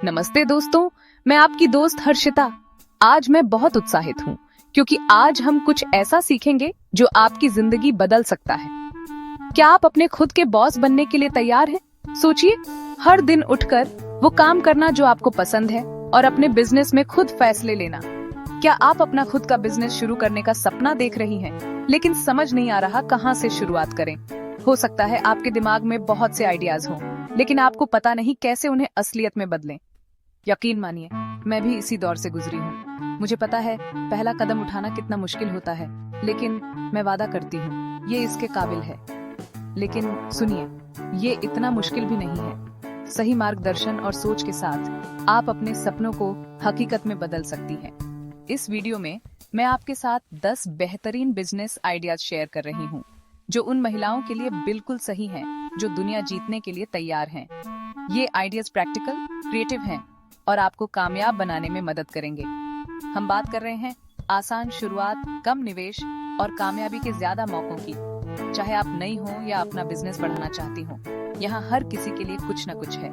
नमस्ते दोस्तों, मैं आपकी दोस्त हर्षिता। आज मैं बहुत उत्साहित हूँ क्योंकि आज हम कुछ ऐसा सीखेंगे जो आपकी जिंदगी बदल सकता है। क्या आप अपने खुद के बॉस बनने के लिए तैयार हैं? सोचिए, हर दिन उठकर वो काम करना जो आपको पसंद है और अपने बिजनेस में खुद फैसले लेना। क्या आप अपना खुद का बिजनेस शुरू करने का सपना देख रही हैं, लेकिन समझ नहीं आ रहा कहाँ से शुरुआत करें? हो सकता है आपके दिमाग में बहुत से आइडियाज हों, लेकिन आपको पता नहीं कैसे उन्हें असलियत में बदलें। यकीन मानिए, मैं भी इसी दौर से गुजरी हूँ। मुझे पता है पहला कदम उठाना कितना मुश्किल होता है, लेकिन मैं वादा करती हूँ ये इसके काबिल है। लेकिन सुनिए, ये इतना मुश्किल भी नहीं है। सही मार्गदर्शन और सोच के साथ आप अपने सपनों को हकीकत में बदल सकती हैं। इस वीडियो में मैं आपके साथ 10 बेहतरीन बिजनेस आइडियाज शेयर कर रही हूँ जो उन महिलाओं के लिए बिल्कुल सही हैं जो दुनिया जीतने के लिए तैयार हैं। ये आइडियाज प्रैक्टिकल, क्रिएटिव हैं और आपको कामयाब बनाने में मदद करेंगे। हम बात कर रहे हैं आसान शुरुआत, कम निवेश और कामयाबी के ज्यादा मौकों की। चाहे आप नई हो या अपना बिजनेस बढ़ाना चाहती हो, यहाँ हर किसी के लिए कुछ न कुछ है।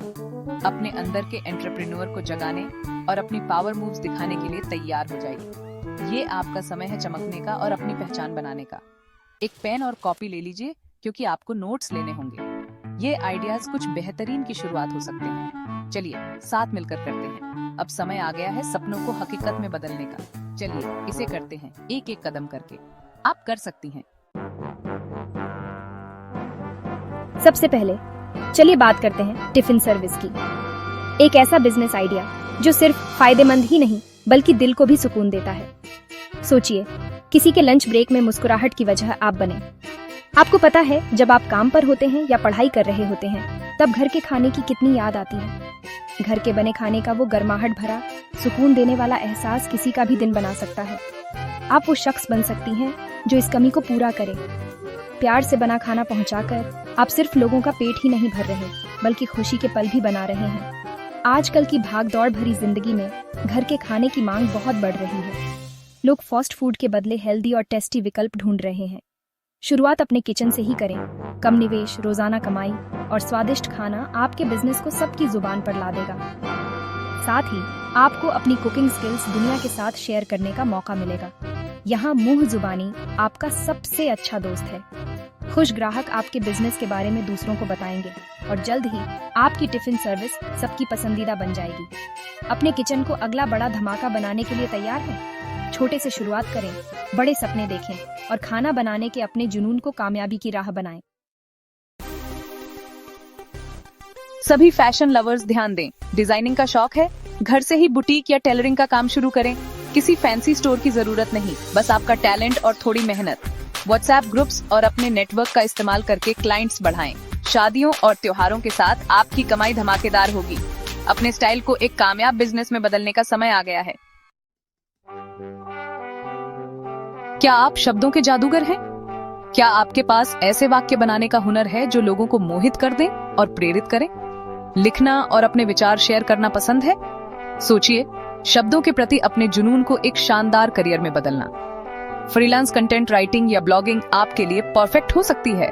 अपने अंदर के एंटरप्रेन्योर को जगाने और अपनी पावर मूव्स दिखाने के लिए तैयार हो जाइए। ये आपका समय है चमकने का और अपनी पहचान बनाने का। एक पेन और कॉपी ले लीजिए क्योंकि आपको नोट्स लेने होंगे। ये आइडियाज कुछ बेहतरीन की शुरुआत हो सकते हैं। चलिए साथ मिलकर करते हैं। अब समय आ गया है सपनों को हकीकत में बदलने का। चलिए इसे करते हैं, एक एक कदम करके। आप कर सकती हैं। सबसे पहले चलिए बात करते हैं टिफिन सर्विस की। एक ऐसा बिजनेस आइडिया जो सिर्फ फायदेमंद ही नहीं बल्कि दिल को भी सुकून देता है। सोचिए, किसी के लंच ब्रेक में मुस्कुराहट की वजह आप बने। आपको पता है जब आप काम पर होते हैं या पढ़ाई कर रहे होते हैं तब घर के खाने की कितनी याद आती है। घर के बने खाने का वो गर्माहट भरा, सुकून देने वाला एहसास किसी का भी दिन बना सकता है। आप वो शख्स बन सकती हैं जो इस कमी को पूरा करे। प्यार से बना खाना पहुंचाकर आप सिर्फ लोगों का पेट ही नहीं भर रहे बल्कि खुशी के पल भी बना रहे हैं। आजकल की भाग-दौड़ भरी जिंदगी में घर के खाने की मांग बहुत बढ़ रही है। लोग फास्ट फूड के बदले हेल्दी और टेस्टी विकल्प ढूंढ रहे हैं। शुरुआत अपने किचन से ही करें। कम निवेश, रोजाना कमाई और स्वादिष्ट खाना आपके बिजनेस को सबकी जुबान पर ला देगा। साथ ही आपको अपनी कुकिंग स्किल्स दुनिया के साथ शेयर करने का मौका मिलेगा। यहाँ मुंह जुबानी आपका सबसे अच्छा दोस्त है। खुश ग्राहक आपके बिजनेस के बारे में दूसरों को बताएंगे और जल्द ही आपकी टिफिन सर्विस सबकी पसंदीदा बन जाएगी। अपने किचन को अगला बड़ा धमाका बनाने के लिए तैयार हैं? छोटे से शुरुआत करें, बड़े सपने देखें और खाना बनाने के अपने जुनून को कामयाबी की राह बनाएं। सभी फैशन लवर्स ध्यान दें। डिजाइनिंग का शौक है? घर से ही बुटीक या टेलरिंग का काम शुरू करें। किसी फैंसी स्टोर की जरूरत नहीं, बस आपका टैलेंट और थोड़ी मेहनत। व्हाट्सएप ग्रुप्स और अपने नेटवर्क का इस्तेमाल करके क्लाइंट्स बढ़ाएं। शादियों और त्योहारों के साथ आपकी कमाई धमाकेदार होगी। अपने स्टाइल को एक कामयाब बिजनेस में बदलने का समय आ गया है। क्या आप शब्दों के जादूगर हैं? क्या आपके पास ऐसे वाक्य बनाने का हुनर है जो लोगों को मोहित कर दें और प्रेरित करें? लिखना और अपने विचार शेयर करना पसंद है? सोचिए, शब्दों के प्रति अपने जुनून को एक शानदार करियर में बदलना। फ्रीलांस कंटेंट राइटिंग या ब्लॉगिंग आपके लिए परफेक्ट हो सकती है।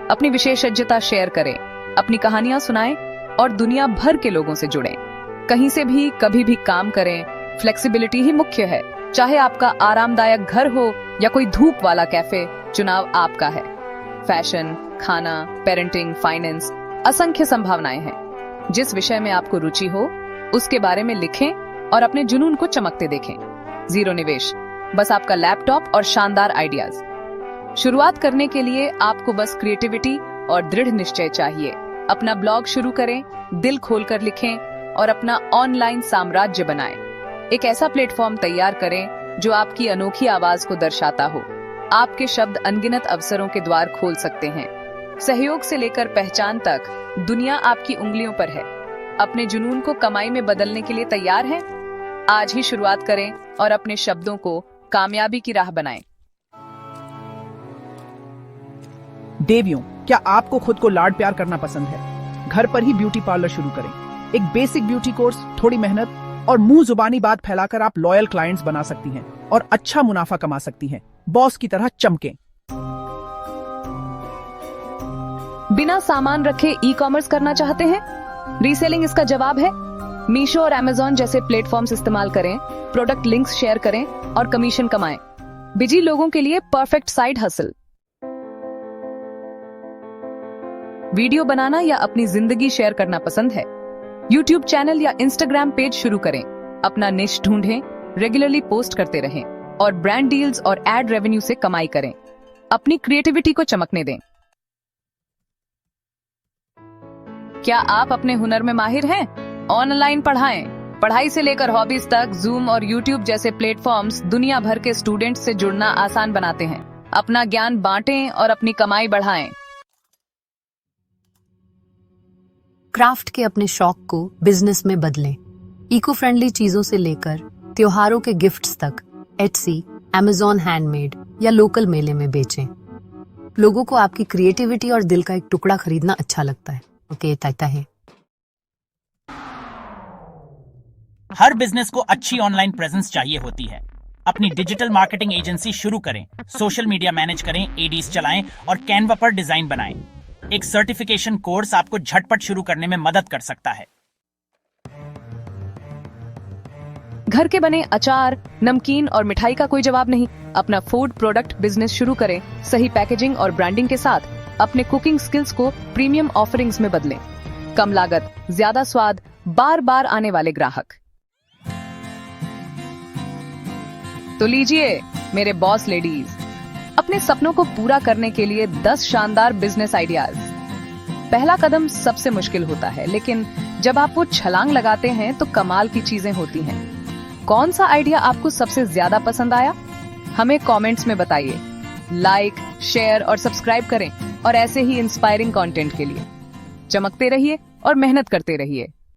अपनी विशेषज्ञता शेयर करें, अपनी कहानियां सुनाएं और दुनिया भर के लोगों से जुड़ें। कहीं से भी कभी भी काम करें। फ्लेक्सिबिलिटी ही मुख्य है। चाहे आपका आरामदायक घर हो या कोई धूप वाला कैफे, चुनाव आपका है। फैशन, खाना, पेरेंटिंग, फाइनेंस, असंख्य संभावनाएं हैं। जिस विषय में आपको रुचि हो उसके बारे में लिखें और अपने जुनून को चमकते देखें। जीरो निवेश, बस आपका लैपटॉप और शानदार आइडियाज। शुरुआत करने के लिए आपको बस क्रिएटिविटी और दृढ़ निश्चय चाहिए। अपना ब्लॉग शुरू करें, दिल खोलकर लिखें और अपना ऑनलाइन साम्राज्य बनाएं। एक ऐसा प्लेटफॉर्म तैयार करें जो आपकी अनोखी आवाज को दर्शाता हो। आपके शब्द अनगिनत अवसरों के द्वार खोल सकते हैं। सहयोग से लेकर पहचान तक दुनिया आपकी उंगलियों पर है। अपने जुनून को कमाई में बदलने के लिए तैयार हैं? आज ही शुरुआत करें और अपने शब्दों को कामयाबी की राह बनाएं। देवियों, क्या आपको खुद को लाड प्यार करना पसंद है? घर पर ही ब्यूटी पार्लर शुरू करें। एक बेसिक ब्यूटी कोर्स, थोड़ी मेहनत और मुंह जुबानी बात फैलाकर आप लॉयल क्लाइंट्स बना सकती हैं और अच्छा मुनाफा कमा सकती हैं। बॉस की तरह चमकें। बिना सामान रखे ई कॉमर्स करना चाहते हैं? रीसेलिंग इसका जवाब है। मीशो और अमेजॉन जैसे प्लेटफॉर्म्स इस्तेमाल करें, प्रोडक्ट लिंक्स शेयर करें और कमीशन कमाएं। बिजी लोगों के लिए परफेक्ट साइड हसल। वीडियो बनाना या अपनी जिंदगी शेयर करना पसंद है? यूट्यूब चैनल या इंस्टाग्राम पेज शुरू करें। अपना निश ढूंढें, रेगुलरली पोस्ट करते रहें और ब्रांड डील्स और एड रेवेन्यू से कमाई करें। अपनी क्रिएटिविटी को चमकने दें। क्या आप अपने हुनर में माहिर हैं? ऑनलाइन पढ़ाएं। पढ़ाई से लेकर हॉबीज तक जूम और यूट्यूब जैसे प्लेटफॉर्म्स दुनिया भर के स्टूडेंट्स से जुड़ना आसान बनाते हैं। अपना ज्ञान बांटें और अपनी कमाई बढ़ाएं। क्राफ्ट के अपने शौक को बिजनेस में बदलें। इको फ्रेंडली चीजों से लेकर त्योहारों के गिफ्ट्स तक एटसी, अमेजॉन हैंडमेड या लोकल मेले में बेचें। लोगों को आपकी क्रिएटिविटी और दिल का एक टुकड़ा खरीदना अच्छा लगता है। ओके, ताता है। हर बिजनेस को अच्छी ऑनलाइन प्रेजेंस चाहिए होती है। अपनी डिजिटल मार्केटिंग एजेंसी शुरू करें, सोशल मीडिया मैनेज करें, एडीज चलाएं और कैनवा पर डिजाइन बनाएं। एक सर्टिफिकेशन कोर्स आपको झटपट शुरू करने में मदद कर सकता है। घर के बने अचार, नमकीन और मिठाई का कोई जवाब नहीं। अपना फूड प्रोडक्ट बिजनेस शुरू करें। सही पैकेजिंग और ब्रांडिंग के साथ अपने कुकिंग स्किल्स को प्रीमियम ऑफरिंग्स में बदलें। कम लागत, ज्यादा स्वाद, बार बार आने वाले ग्राहक। तो लीजिए मेरे बॉस लेडीज, अपने सपनों को पूरा करने के लिए 10 शानदार बिजनेस आइडियाज। पहला कदम सबसे मुश्किल होता है, लेकिन जब आप वो छलांग लगाते हैं तो कमाल की चीजें होती हैं। कौन सा आइडिया आपको सबसे ज्यादा पसंद आया? हमें कमेंट्स में बताइए। लाइक, शेयर और सब्सक्राइब करें और ऐसे ही इंस्पायरिंग कंटेंट के लिए चमकते रहिए और मेहनत करते रहिए।